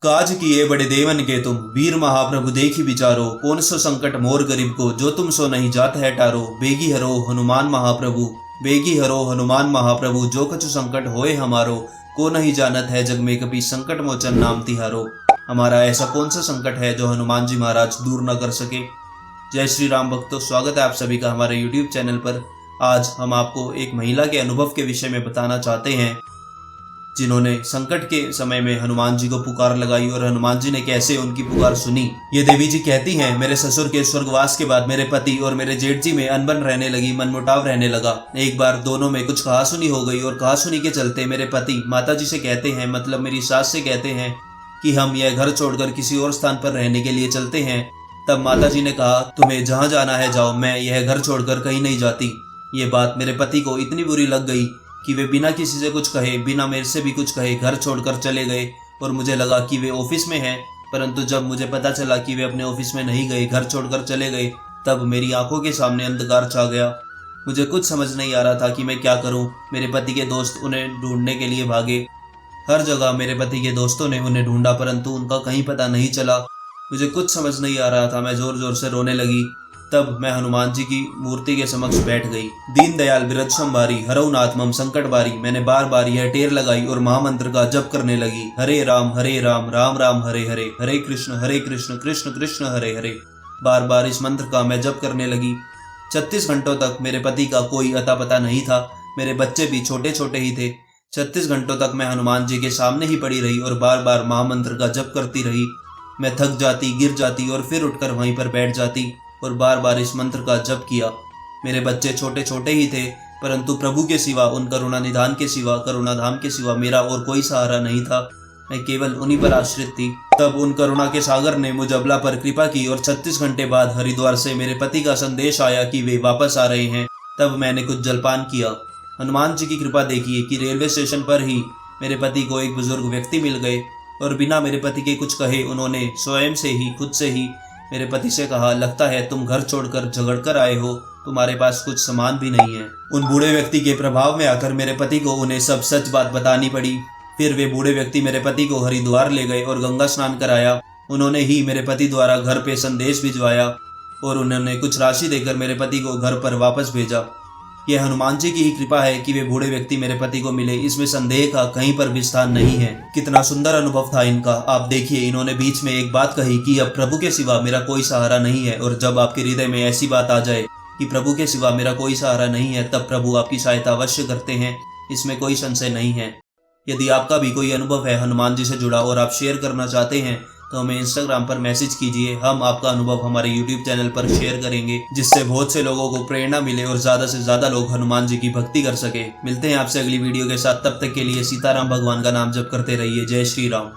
काज किए बड़े देवन के तुम वीर महाप्रभु देखी विचारो, कौन सो संकट मोर गरीब को, जो तुम सो नहीं जात है टारो। बेगी हरो हनुमान महाप्रभु, बेगी हरो हनुमान महाप्रभु, जो कछु संकट होए हमारो, को नहीं जानत है जग में कभी संकट मोचन नाम तिहारो। हमारा ऐसा कौन सा संकट है जो हनुमान जी महाराज दूर न कर सके। जय श्री राम भक्तों, स्वागत है आप सभी का हमारे यूट्यूब चैनल पर। आज हम आपको एक महिला के अनुभव के विषय में बताना चाहते हैं, जिन्होंने संकट के समय में हनुमान जी को पुकार लगाई और हनुमान जी ने कैसे उनकी पुकार सुनी। ये देवी जी कहती हैं, मेरे ससुर के स्वर्गवास के बाद मेरे पति और मेरे जेठ जी में अनबन रहने लगी, मनमुटाव रहने लगा। एक बार दोनों में कुछ कहासुनी हो गई और कहासुनी के चलते मेरे पति माता जी से कहते हैं, मतलब मेरी सास से कहते हैं कि हम यह घर छोड़कर किसी और स्थान पर रहने के लिए चलते हैं। तब माता जी ने कहा, तुम्हें जहाँ जाना है जाओ, मैं यह घर छोड़कर कहीं नहीं जाती। ये बात मेरे पति को इतनी बुरी लग गई कि वे बिना किसी से कुछ कहे, बिना मेरे से भी कुछ कहे घर छोड़कर चले गए। और मुझे लगा कि वे ऑफिस में हैं, परंतु जब मुझे पता चला कि वे अपने ऑफिस में नहीं गए, घर छोड़कर चले गए, तब मेरी आंखों के सामने अंधकार छा गया। मुझे कुछ समझ नहीं आ रहा था कि मैं क्या करूं। मेरे पति के दोस्त उन्हें ढूंढने के लिए भागे। हर जगह मेरे पति के दोस्तों ने उन्हें ढूंढा, परंतु उनका कहीं पता नहीं चला। मुझे कुछ समझ नहीं आ रहा था। मैं जोर जोर से रोने लगी। तब मैं हनुमान जी की मूर्ति के समक्ष बैठ गई। दीन दयाल बिरज संभारी, हरऊ नाथ मम संकट बारी। मैंने बार बार यह टेर लगाई और महामंत्र का जप करने लगी। हरे राम राम राम हरे हरे, हरे कृष्ण कृष्ण कृष्ण हरे हरे। बार बार इस मंत्र का मैं जप करने लगी। 36 घंटों तक मेरे पति का कोई अता पता नहीं था। मेरे बच्चे भी छोटे छोटे ही थे। 36 घंटों तक मैं हनुमान जी के सामने ही पड़ी रही और बार बार महामंत्र का जप करती रही। मैं थक जाती, गिर जाती और फिर उठकर वहीं पर बैठ जाती और बार बार इस मंत्र का जप किया। मेरे बच्चे छोटे छोटे ही थे, परंतु प्रभु के सिवा, उन करुणा निधान के सिवा, करुणाधाम के सिवा मेरा और कोई सहारा नहीं था। मैं केवल उन्हीं पर आश्रित थी। तब उन करुणा के सागर ने मुझ अबला पर कृपा की और 36 घंटे बाद हरिद्वार से मेरे पति का संदेश आया कि वे वापस आ रहे हैं। तब मैंने कुछ जलपान किया। हनुमान जी की कृपा देखिए कि रेलवे स्टेशन पर ही मेरे पति को एक बुजुर्ग व्यक्ति मिल गए और बिना मेरे पति के कुछ कहे उन्होंने स्वयं से ही, खुद से ही मेरे पति से कहा, लगता है तुम घर छोड़कर झगड़ कर आए हो, तुम्हारे पास कुछ सामान भी नहीं है। उन बूढ़े व्यक्ति के प्रभाव में आकर मेरे पति को उन्हें सब सच बात बतानी पड़ी। फिर वे बूढ़े व्यक्ति मेरे पति को हरिद्वार ले गए और गंगा स्नान कराया। उन्होंने ही मेरे पति द्वारा घर पे संदेश भिजवाया और उन्होंने कुछ राशि देकर मेरे पति को घर पर वापस भेजा। यह हनुमान जी की ही कृपा है कि वे बूढ़े व्यक्ति मेरे पति को मिले, इसमें संदेह का कहीं पर भी स्थान नहीं है। कितना सुंदर अनुभव था इनका। आप देखिए, इन्होंने बीच में एक बात कही कि अब प्रभु के सिवा मेरा कोई सहारा नहीं है। और जब आपके हृदय में ऐसी बात आ जाए कि प्रभु के सिवा मेरा कोई सहारा नहीं है, तब प्रभु आपकी सहायता अवश्य करते हैं, इसमें कोई संशय नहीं है। यदि आपका भी कोई अनुभव है हनुमान जी से जुड़ा और आप शेयर करना चाहते हैं तो हमें इंस्टाग्राम पर मैसेज कीजिए। हम आपका अनुभव हमारे यूट्यूब चैनल पर शेयर करेंगे, जिससे बहुत से लोगों को प्रेरणा मिले और ज्यादा से ज्यादा लोग हनुमान जी की भक्ति कर सके। मिलते हैं आपसे अगली वीडियो के साथ। तब तक के लिए सीताराम भगवान का नाम जप करते रहिए। जय श्री राम।